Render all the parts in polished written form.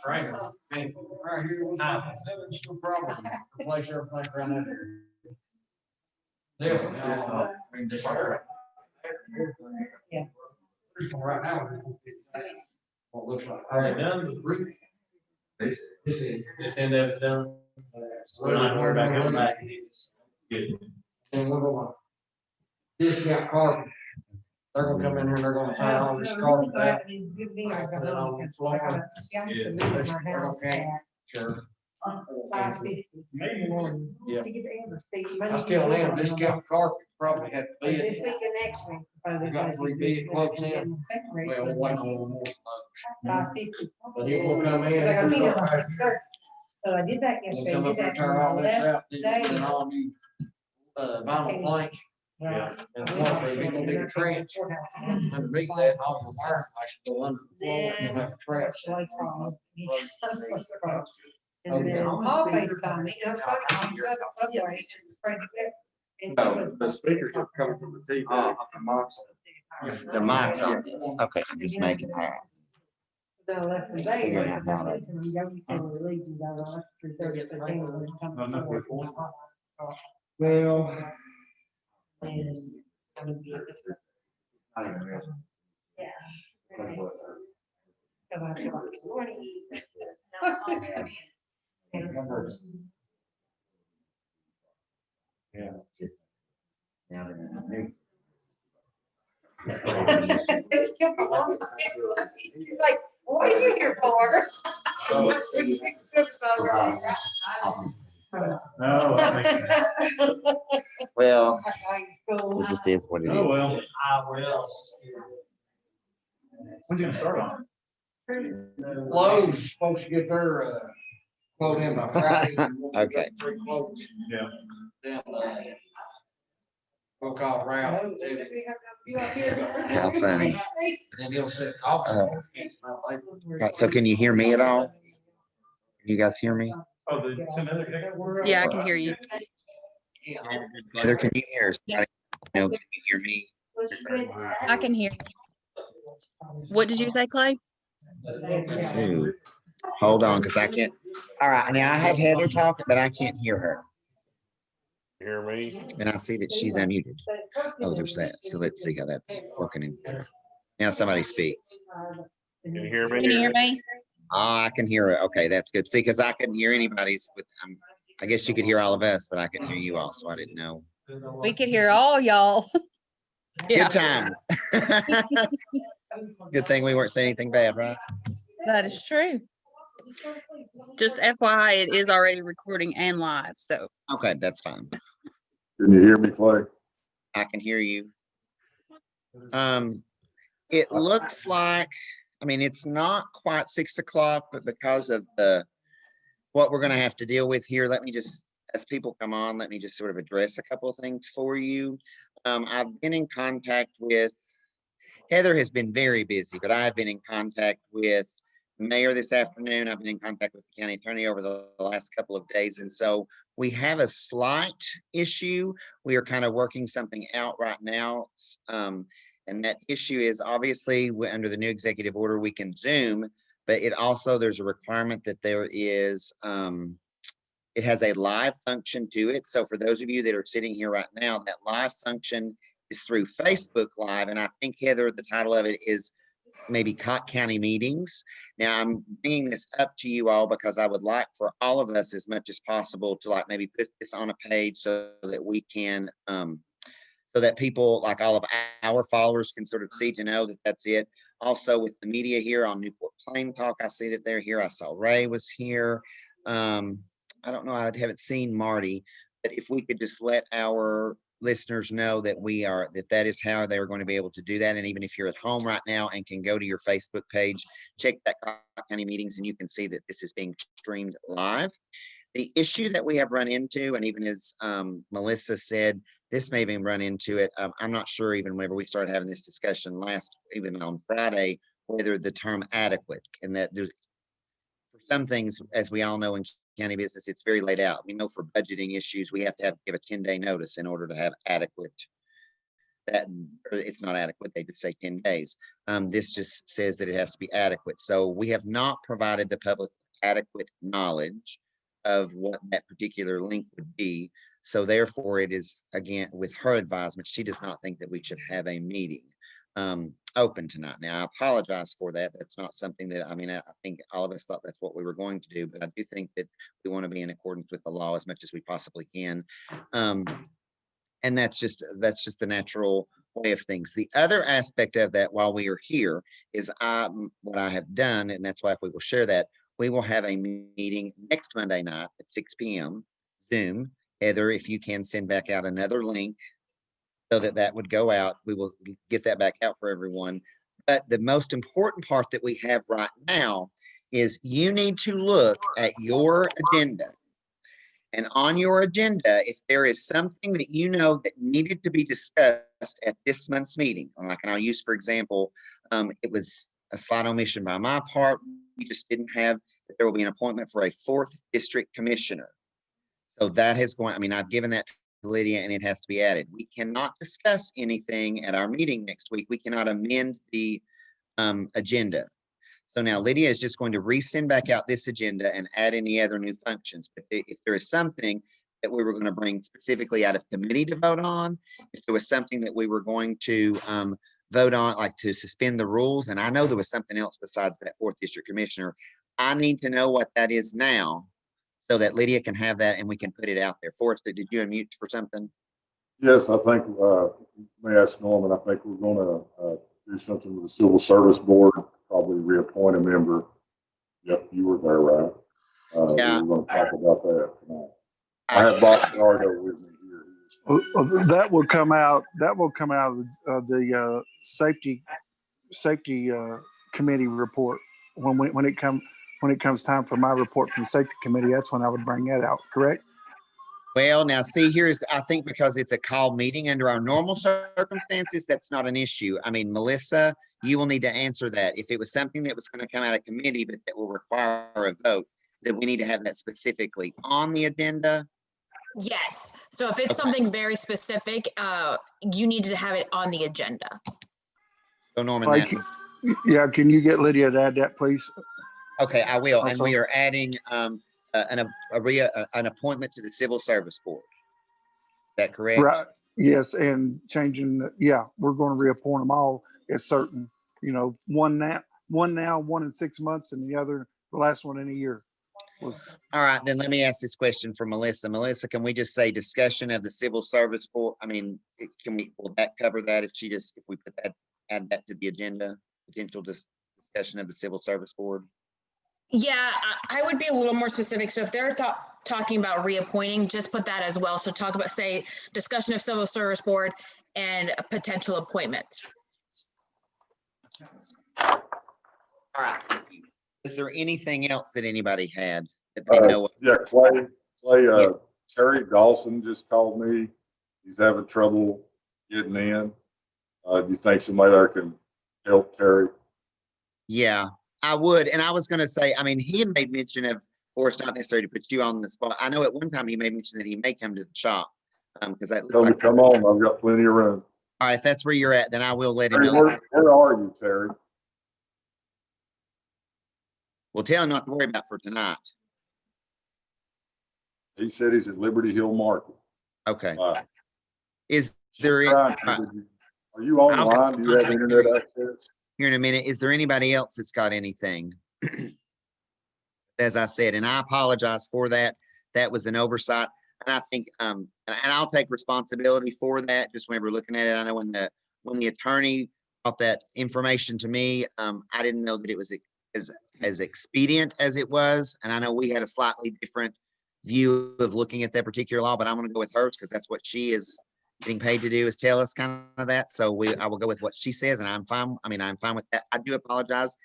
Right. Right here, we have no problem. Replace everything around that area. Definitely. I mean, just like right. Yeah. Right now. What looks like. Are they done with the roof? This is. This end of it's done. We don't have to worry about coming back. Good. And we're gonna discount carpet. They're gonna come in here and they're gonna tie all this carpet out. Put it on the floor. Sure. $5.50. Maybe more. Yeah. To get ever see. I still am, discount carpet probably had This bid. week and next week. We got 3 bid quotes in. Well, we'll wait on a little more. $5.50. But he will come in. Like I he'll said, start like, sir, so I did that We'll yesterday. come up did and that tear all this left out, then day. put it all new, vinyl plank, Right. and one, we gonna dig a trench underneath that, all the wire like go under the floor, and like a trench. And then Paul FaceTimed me, and I was trying to get set up subway, just afraid to get. And he No, was- the speakers are coming from the TV. The mic's on this. Okay, I'm just making her. Then I left the day. Figuring out how to- Well. Yeah. Cause I feel like, what do you? Yeah. Now they're in the new- It's still going. He's like, what are you here for? No, I think- Well, School. it just is what it Oh, is. well, I will. When's you gonna start on? Lowe's supposed to get their, quote in by Friday. Okay. 3 quotes. Yeah. Then, we'll call Ralph, and How funny. then he'll sit off. Right, so can you hear me at all? Can you guys hear me? Oh, the, some other guy? Yeah, I can hear you. Heather, can you hear us? No, can you hear me? I can hear. What did you say, Clay? Ooh, hold on, because I can't. All right, now I have Heather talking, but I can't hear her. Hear me? And I see that she's unmuted. Oh, there's that. So let's see how that's working in here. Now somebody speak. Can you hear me? Can you hear me? Ah, I can hear it. Okay, that's good. See, because I couldn't hear anybody's with, I guess you could hear all of us, but I couldn't hear you all, so I didn't know. We could hear all y'all. Yeah, Good times. Good thing we weren't saying anything bad, right? that is true. Just FYI, it is already recording and live, so. Okay, that's fine. Can you hear me, Clay? I can hear you. It looks like, I mean, it's not quite 6 o'clock, but because of what we're gonna have to deal with here, let me just, as people come on, let me just sort of address a couple of things for you. I've been in contact with, Heather has been very busy, but I've been in contact with the mayor this afternoon. I've been in contact with the county attorney over the last couple of days. And so we have a slight issue. We are kind of working something out right now. And that issue is obviously under the new executive order, we can Zoom, but it also, there's a requirement that there is, it has a live function to it. So for those of you that are sitting here right now, that live function is through Facebook Live. And I think, Heather, the title of it is maybe Cocke County Meetings. Now I'm bringing this up to you all because I would like for all of us as much as possible to like maybe put this on a page so that we can, so that people like all of our followers can sort of see to know that that's it. Also with the media here on Newport Plain Talk, I see that they're here. I saw Ray was here. I don't know, I haven't seen Marty, but if we could just let our listeners know that we are, that is how they are going to be able to do that. And even if you're at home right now and can go to your Facebook page, check that Cocke County Meetings, and you can see that this is being streamed live. The issue that we have run into, and even as Melissa said, this may even run into it. I'm not sure even whenever we started having this discussion even on Friday, whether the term adequate, and that there's, for some things, as we all know in county business, it's very laid out. We know for budgeting issues, we have to give a 10-day notice in order to have adequate that, or it's not adequate, they just say 10 days. This just says that it has to be adequate. So we have not provided the public adequate knowledge of what that particular link would be. So therefore it is, again, with her advisement, she does not think that we should have a meeting open tonight. Now, I apologize for that. That's not something that, I mean, I think all of us thought that's what we were going to do, but I do think that we want to be in accordance with the law as much as we possibly can. And that's just the natural way of things. The other aspect of that while we are here is what I have done, and that's why if we will share that, we will have a meeting next Monday night at 6 p.m. Zoom. Heather, if you can send back out another link so that that would go out, we will get that back out for everyone. But the most important part that we have right now is you need to look at your agenda. And on your agenda, if there is something that you know that needed to be discussed at this month's meeting, like, and I'll use, for example, it was a slight omission by my part. We just didn't have that there will be an appointment for a 4th district commissioner. So that is going, I mean, I've given that to Lydia and it has to be added. We cannot discuss anything at our meeting next week. We cannot amend the agenda. So now Lydia is just going to resend back out this agenda and add any other new functions. But if there is something that we were going to bring specifically out of committee to vote on, if there was something that we were going to vote on, like to suspend the rules, and I know there was something else besides that 4th district commissioner, I need to know what that is now so that Lydia can have that and we can put it out there. Forrest, did you unmute for something? Yes, I think, may I ask Norman, I think we're gonna do something with the Civil Service Board, probably reappoint a member. Yep, you were there, right? Yeah. We were gonna talk about that tonight. I have Bob Sardo with me here. That will come out of the safety committee report when it comes time for my report from the safety committee. That's when I would bring that out, correct? Well, now see, I think because it's a call meeting under our normal circumstances, that's not an issue. I mean, Melissa, you will need to answer that. If it was something that was going to come out of committee, but that will require a vote, then we need to have that specifically on the agenda. Yes. So if it's something very specific, you need to have it on the agenda. So Norman, Like, yeah, can you get Lydia to add that, please? okay, I will. And Also- we are adding an appointment to the Civil Service Board. Is that correct? Right. Yes, and changing. Yeah, we're going to reappoint them all at certain. One now, 1 in 6 months, and the last one in a year. All right, then let me ask this question for Melissa. Melissa, can we just say discussion of the Civil Service Board? I mean, will that cover that if we put that, add that to the agenda, potential discussion of the Civil Service Board? Yeah, I would be a little more specific. So if they're talking about reappointing, just put that as well. So talk about, say, discussion of Civil Service Board and potential appointments. All right. Thank you. Is there anything else that anybody had that they know of? Yeah, Clay, Terry Dawson just called me. He's having trouble getting in. Do you think somebody there can help Terry? Yeah, I would. And I was going to say, I mean, he had made mention of, Forrest, not necessarily to put you on the spot. I know at one time he made mention that he may come to the shop. Because that looks Tell me, like, come on, I've got plenty of room. all right, if that's where you're at, then I will let him Terry, know. where are you, Terry? We'll tell him not to worry about for tonight. He said he's at Liberty Hill Market. Okay. All right. Is there, Are you online? Do you have internet access? here in a minute, is there anybody else that's got anything? As I said, and I apologize for that. That was an oversight. And I think, and I'll take responsibility for that. Just whenever looking at it, I know when the attorney brought that information to me, I didn't know that it was as expedient as it was. And I know we had a slightly different view of looking at that particular law, but I'm going to go with hers because that's what she is getting paid to do, is tell us kind of that. So I will go with what she says, and I'm fine. I mean, I'm fine with that. I do apologize.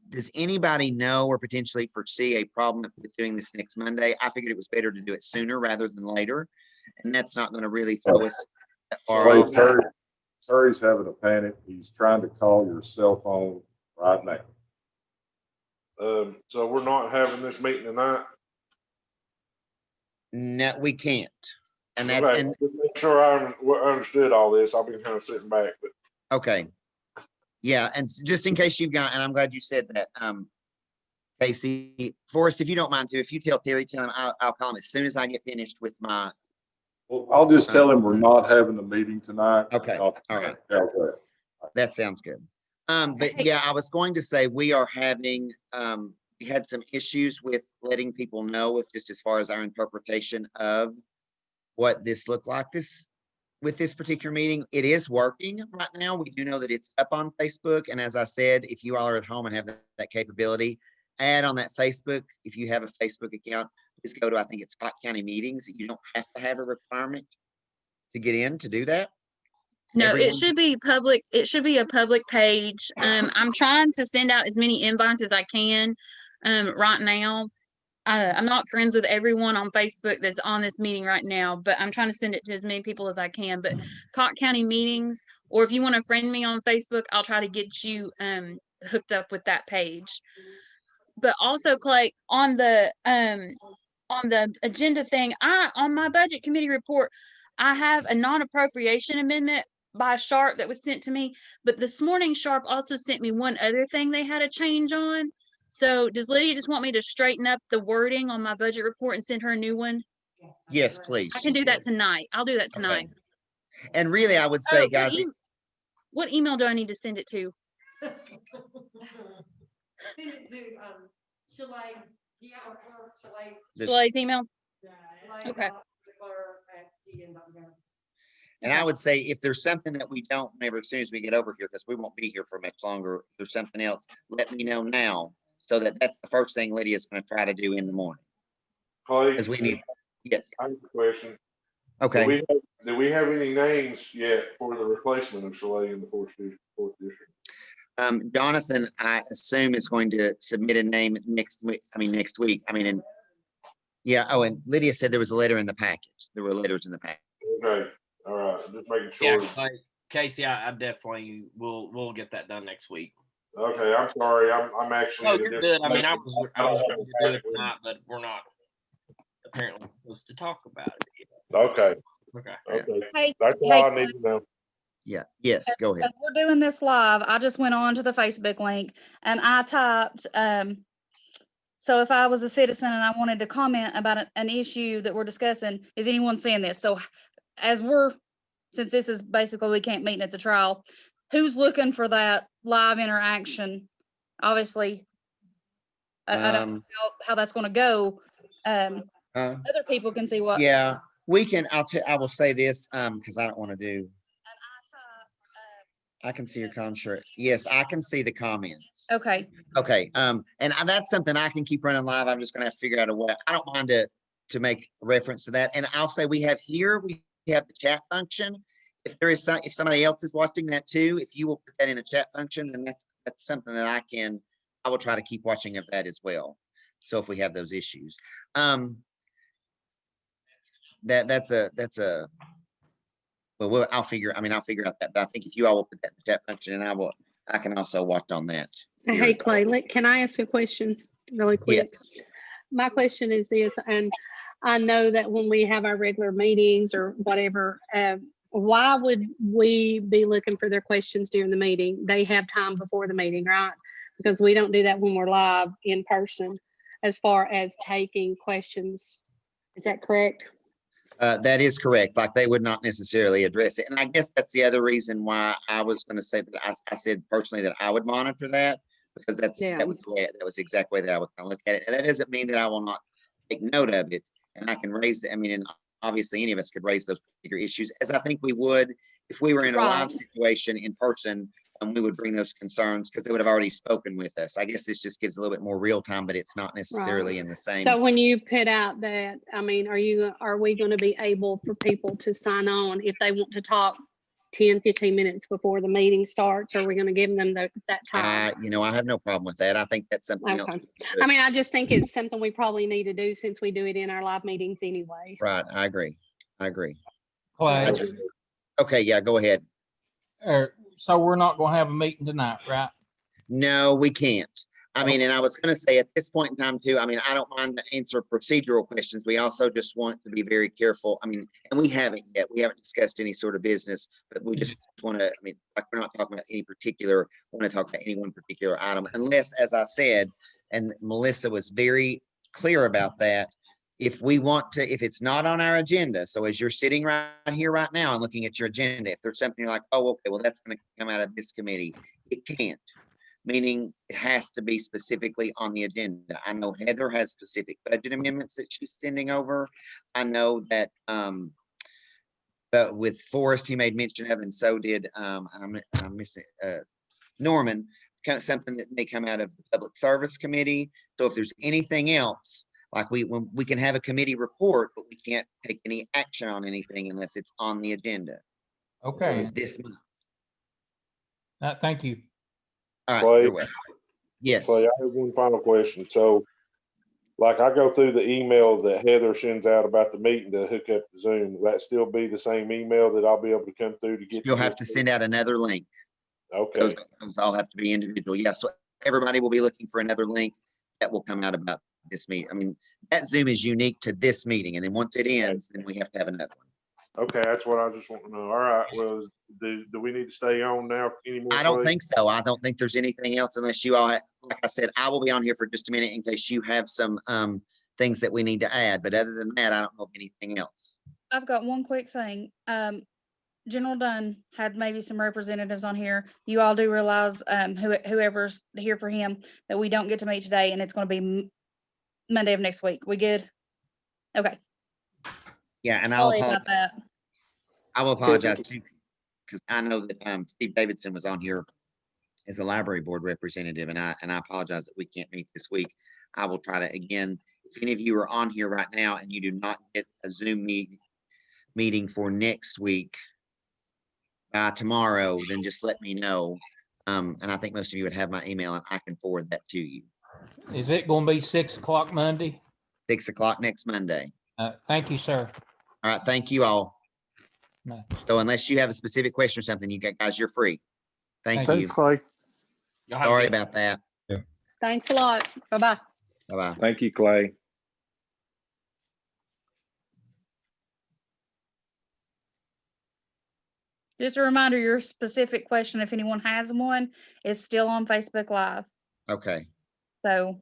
Does anybody know or potentially foresee a problem with doing this next Monday? I figured it was better to do it sooner rather than later, and that's not going to really throw us that far off. Terry's having a panic. He's trying to call your cell phone right now. So we're not having this meeting tonight? No, we can't. And that's, Okay, and sure I understood all this. I've been kind of sitting back, but Okay. Yeah, and just in case you've got, and I'm glad you said that, Casey, Forrest, if you don't mind too, if you tell Terry, tell him I'll call him as soon as I get finished with my, Well, I'll just tell him we're not having the meeting tonight. Okay, all right. Okay. That sounds good. But yeah, I was going to say, we are having, we had some issues with letting people know with just as far as our interpretation of what this looked like with this particular meeting. It is working right now. We do know that it's up on Facebook. And as I said, if you all are at home and have that capability, add on that Facebook. If you have a Facebook account, just go to, I think it's Cocke County Meetings. You don't have to have a requirement to get in to do that. No, Everyone- it should be public. It should be a public page. I'm trying to send out as many invites as I can right now. I'm not friends with everyone on Facebook that's on this meeting right now, but I'm trying to send it to as many people as I can. But Cocke County Meetings, or if you want to friend me on Facebook, I'll try to get you hooked up with that page. But also, Clay, on the agenda thing, on my budget committee report, I have a non-appropriation amendment by Sharp that was sent to me. But this morning, Sharp also sent me one other thing they had a change on. So does Lydia just want me to straighten up the wording on my budget report and send her a new one? Yes, please. I can she do that said. tonight. I'll do that tonight. And really, I would say, Oh, guys, what email do I need to send it to? Send it to, Shalay, yeah, or Shalay. this- Shala's email? Shalay Okay. dot Clerk at TN.gov. and I would say if there's something that we don't, whenever, as soon as we get over here, because we won't be here for much longer, if there's something else, let me know now. So that's the first thing Lydia's going to try to do in the morning. Clay, Because we need, yes, I have a question. okay. Do we have any names yet for the replacement of Chalet in the fourth district? Jonathan, I assume is going to submit a name next week. Yeah. Oh, and Lydia said there was a letter in the package. There were letters in the package. Okay, all right, just making Yeah, sure. like Casey, I definitely we'll get that done next week. Okay, I'm sorry, I'm actually. Oh, in a you're different good. I mean, I place. was ready to do it tonight, but we're not apparently supposed to talk about it. Okay, Okay. okay, Hey, that's all hey, I need to know. Yeah. Yes. Go ahead. as we're doing this live, I just went on to the Facebook link and I typed, so if I was a citizen and I wanted to comment about an issue that we're discussing, is anyone seeing this? So since this is basically, we can't meet and it's a trial, who's looking for that live interaction? Obviously, I don't know how that's gonna go. Other people can see what. Yeah, we can, I will say this, because I don't want to do, I can see your contract. Yes, I can see the comments. Okay, Okay, and that's something I can keep running live. I'm just gonna have to figure out a way. I don't mind to make reference to that. And I'll say we have the chat function. If somebody else is watching that too, if you will put that in the chat function, then that's something that I will try to keep watching of that as well. So if we have those issues, that's a, well, I'll figure out that, but I think if you all will put that in the chat function, and I can also watch on that. Hey, Clay, can I ask a question really quick? Yes. My question is this, and I know that when we have our regular meetings or whatever, why would we be looking for their questions during the meeting? They have time before the meeting, right? Because we don't do that when we're live in person as far as taking questions. Is that correct? That is correct. Like they would not necessarily address it. And I guess that's the other reason why I was going to say that I said personally that I would monitor that, because that was the way, that was the exact way that I would kind of look at it. And that doesn't mean that I will not take note of it and I can raise it. I mean, and obviously any of us could raise those particular issues, as I think we would if we were in a live situation in person, and we would bring those concerns because they would have already spoken with us. I guess this just gives a little bit more real time, but it's not necessarily in the same. So when you put out that, I mean, are we going to be able for people to sign on if they want to talk 10, 15 minutes before the meeting starts? Or are we going to give them that time? I have no problem with that. I think that's something else. I mean, I just think it's something we probably need to do since we do it in our live meetings anyway. Right. I agree. Clay, Okay. Yeah, go ahead. so we're not gonna have a meeting tonight, right? No, we can't. I mean, and I was gonna say at this point in time too, I mean, I don't mind to answer procedural questions. We also just want to be very careful. I mean, and we haven't yet, we haven't discussed any sort of business, but we just want to, I mean, like, we're not talking about any particular, want to talk about any one particular item unless, as I said, and Melissa was very clear about that. If we want to, if it's not on our agenda, so as you're sitting right here right now and looking at your agenda, if there's something you're like, oh, okay, well, that's going to come out of this committee, it can't. Meaning it has to be specifically on the agenda. I know Heather has specific budget amendments that she's sending over. I know that, but with Forrest, he made mention of, and so did, I'm missing, Norman, kind of something that may come out of the Public Service Committee. So if there's anything else, like when we can have a committee report, but we can't take any action on anything unless it's on the agenda. Okay, This month. thank you. All right, Clay? you're welcome. Yes. Clay, I have one final question. So, like, I go through the email that Heather sends out about the meeting to hook up the Zoom. Will that still be the same email that I'll be able to come through to get? You'll have to send out another link. Okay, Those all have to be individual. Yes, so everybody will be looking for another link that will come out about this meeting. I mean, that Zoom is unique to this meeting, and then once it ends, then we have to have another one. okay, that's what I just want to know. All right, well, do we need to stay on now anymore? I don't Clay? think so. I don't think there's anything else unless you all, like I said, I will be on here for just a minute in case you have some things that we need to add. But other than that, I don't know of anything else. I've got one quick thing. General Dunn had maybe some representatives on here. You all do realize, whoever's here for him, that we don't get to meet today, and it's going to be Monday of next week. We good? Okay. Yeah, and I'll Sorry about apologize. that. I will apologize too, because I know that Steve Davidson was on here as a library board representative, and I apologize that we can't meet this week. I will try to, again, if any of you are on here right now and you do not get a Zoom meeting for next week by tomorrow, then just let me know. And I think most of you would have my email and I can forward that to you. Is it going to be 6 o'clock Monday? 6 o'clock next Monday. Thank you, sir. All right, thank you all. No. So unless you have a specific question or something, guys, you're free. Thank you. Thanks, Clay. Sorry about that. Thanks a lot. Bye-bye. Bye-bye. Thank you, Clay. Just a reminder, your specific question, if anyone has one, is still on Facebook Live. Okay. So.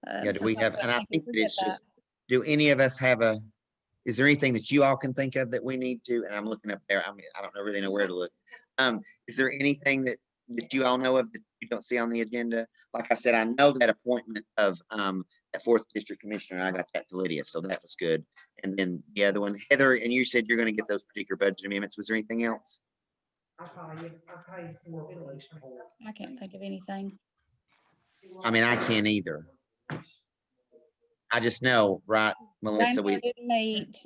Yeah, do we have, and I sometimes think we that it's forget just, do any of us have is there anything that you all can think of that we need to, and I'm looking up there, I mean, I don't really know where to look. Is there anything that you all know of that you don't see on the agenda? Like I said, I know that appointment of that 4th District Commissioner, I got that to Lydia, so that was good. And then the other one, Heather, and you said you're gonna get those particular budget amendments. Was there anything else? I'll call you some more ventilation board. I can't think of anything. I mean, I can't either. I just know, right, Melissa, Daniel didn't meet,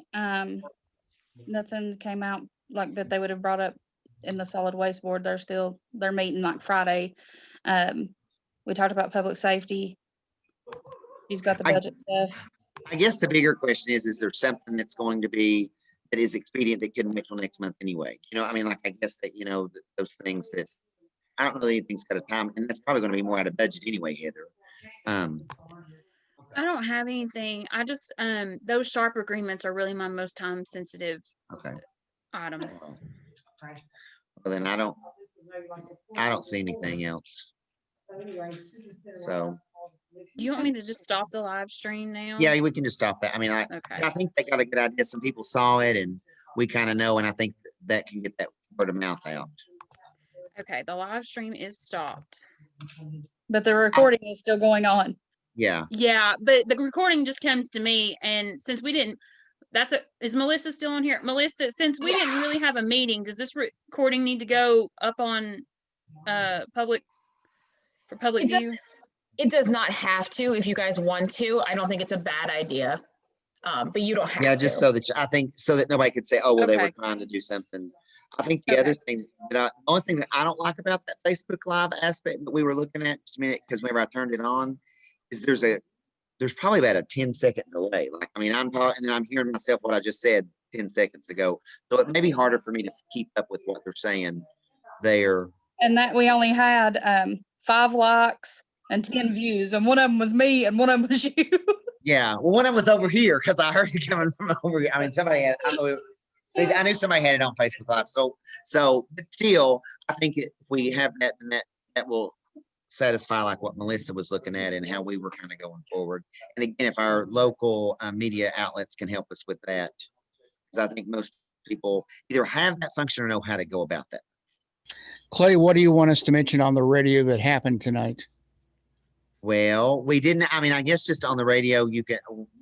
nothing came out like that they would have brought up in the solid waste board. They're meeting like Friday. We talked about public safety. She's got the budget stuff. I guess the bigger question is there something that's going to be, that is expedient that couldn't wait till next month anyway? You know, I mean, like, I guess that, you know, those things that, I don't know that anything's got a time, and that's probably gonna be more out of budget anyway, Heather. I don't have anything. I just, those sharp agreements are really my most time sensitive Okay. item. Well, then I don't see anything else. So, Do you want me to just stop the live stream now? yeah, we can just stop that. I mean, I think they got a good idea. Some people saw it and we kind of know, and I think that can get that word of mouth out. Okay, the live stream is stopped. But the recording is still going on. Yeah. Yeah, but the recording just comes to me, and since we didn't, is Melissa still on here? Melissa, since we didn't really have a meeting, does this recording need to go up on public view? It does not have to if you guys want to. I don't think it's a bad idea. But you don't have to. Yeah, just so that I think so that nobody could say, oh, well, they were Okay. trying to do something. I think the other thing that the only thing that I don't like about that Facebook Live aspect that we were looking at just a minute, because whenever I turned it on, is there's probably about a 10-second delay. Like, I mean, I'm talking and then I'm hearing myself what I just said 10 seconds ago. So it may be harder for me to keep up with what they're saying there. And that we only had 5 likes and 10 views, and one of them was me and one of them was you. Yeah, well, one of them was over here because I heard it coming from over here. I mean, somebody had, I know, see, I knew somebody had it on Facebook Live. So, but still, I think if we have that, then that will satisfy like what Melissa was looking at and how we were kind of going forward. And again, if our local media outlets can help us with that, because I think most people either have that function or know how to go about that. Clay, what do you want us to mention on the radio that happened tonight? Well, we didn't, I mean, I guess just on the radio, we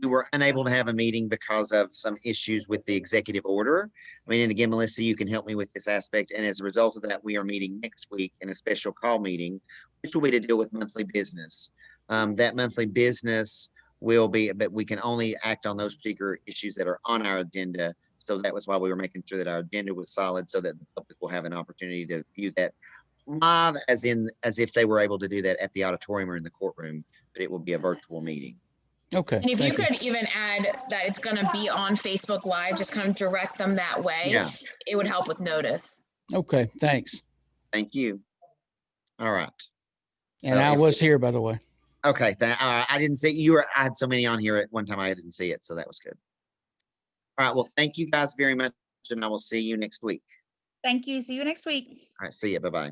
were unable to have a meeting because of some issues with the executive order. I mean, and again, Melissa, you can help me with this aspect. And as a result of that, we are meeting next week in a special call meeting, which will be to deal with monthly business. That monthly business will be, but we can only act on those particular issues that are on our agenda. So that was why we were making sure that our agenda was solid so that the public will have an opportunity to view that live as if they were able to do that at the auditorium or in the courtroom, but it will be a virtual meeting. Okay. And if you thank you. could even add that it's gonna be on Facebook Live, just kind of direct them that way. Yeah. It would help with notice. Okay, thanks. Thank you. All right. And Well, I if- was here, by the way. Okay. I didn't see I had so many on here at one time. I didn't see it. So that was good. All right. Well, thank you guys very much. And I will see you next week. Thank you. See you next week. All right. See you. Bye-bye.